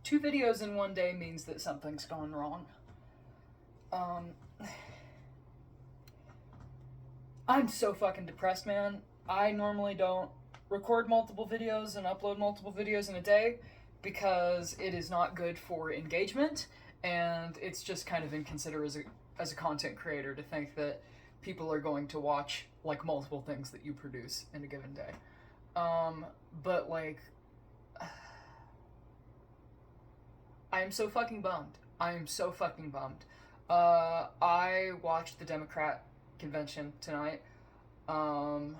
2 videos in one day means that something's gone wrong. I'm so fucking depressed, man. I normally don't record multiple videos and upload multiple videos in a day because it is not good for engagement, and it's just kind of inconsiderate as a content creator to think that people are going to watch, like, multiple things that you produce in a given day. But, like, I am so fucking bummed. I watched the Democrat convention tonight, and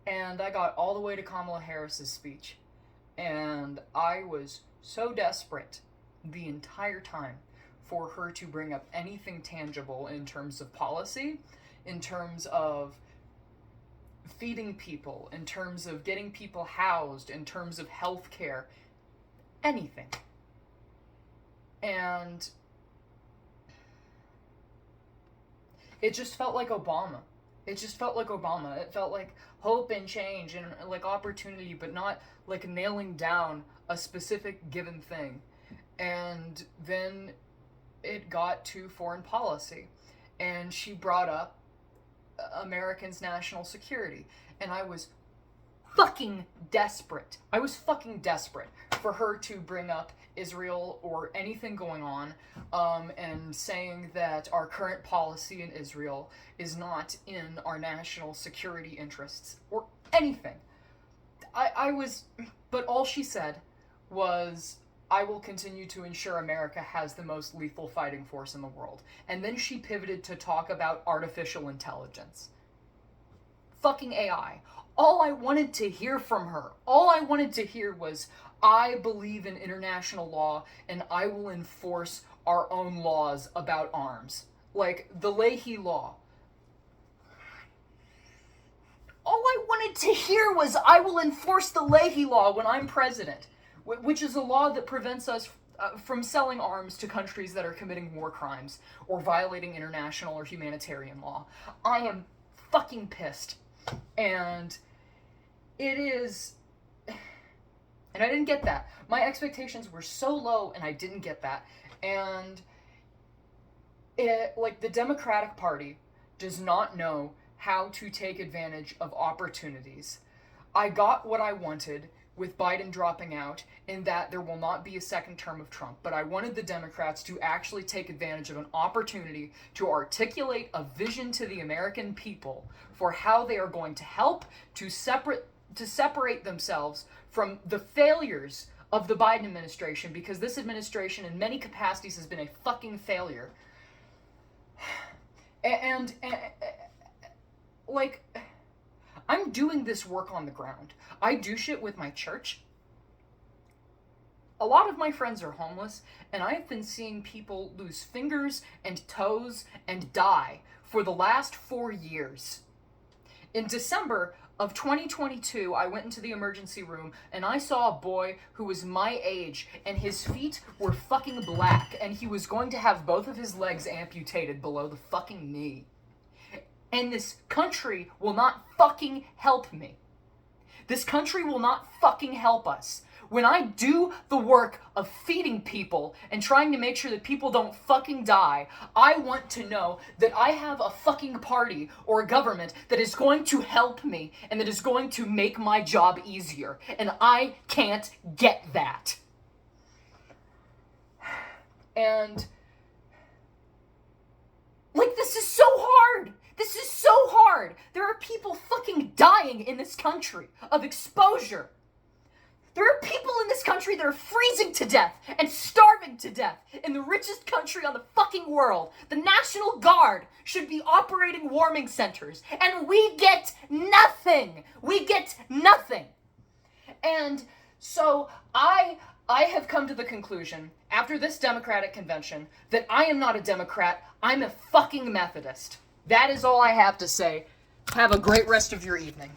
I got all the way to Kamala Harris's speech, and I was so desperate the entire time for her to bring up anything tangible in terms of policy, in terms of feeding people, in terms of getting people housed, in terms of healthcare, anything. And it just felt like Obama. It felt like hope and change and, like, opportunity, but not, like, nailing down a specific given thing. And then it got to foreign policy, and she brought up Americans' national security, and I was fucking desperate for her to bring up Israel or anything going on, and saying that our current policy in Israel is not in our national security interests or anything. But all she said was, I will continue to ensure America has the most lethal fighting force in the world. And then she pivoted to talk about artificial intelligence. Fucking AI. All I wanted to hear from her, was, I believe in international law and I will enforce our own laws about arms. Like the Leahy Law. All I wanted to hear was, I will enforce the Leahy Law when I'm president. Which is a law that prevents us from selling arms to countries that are committing war crimes or violating international or humanitarian law. I am fucking pissed. And it is... And I didn't get that. My expectations were so low, and I didn't get that. And the Democratic Party does not know how to take advantage of opportunities. I got what I wanted with Biden dropping out, in that there will not be a second term of Trump. But I wanted the Democrats to actually take advantage of an opportunity to articulate a vision to the American people for how they are going to help to separate themselves from the failures of the Biden administration, because this administration in many capacities has been a fucking failure. And I'm doing this work on the ground. I do shit with my church. A lot of my friends are homeless, and I've been seeing people lose fingers and toes and die for the last 4 years. In December of 2022, I went into the emergency room and I saw a boy who was my age, and his feet were fucking black, and he was going to have both of his legs amputated below the fucking knee. And this country will not fucking help me. This country will not fucking help us. When I do the work of feeding people and trying to make sure that people don't fucking die, I want to know that I have a fucking party or a government that is going to help me and that is going to make my job easier. And I can't get that. And, this is so hard. This is so hard. There are people fucking dying in this country of exposure. There are people in this country that are freezing to death and starving to death in the richest country on the fucking world. The National Guard should be operating warming centers, and we get nothing. And so I have come to the conclusion, after this Democratic convention, that I am not a Democrat, I'm a fucking Methodist. That is all I have to say. Have a great rest of your evening.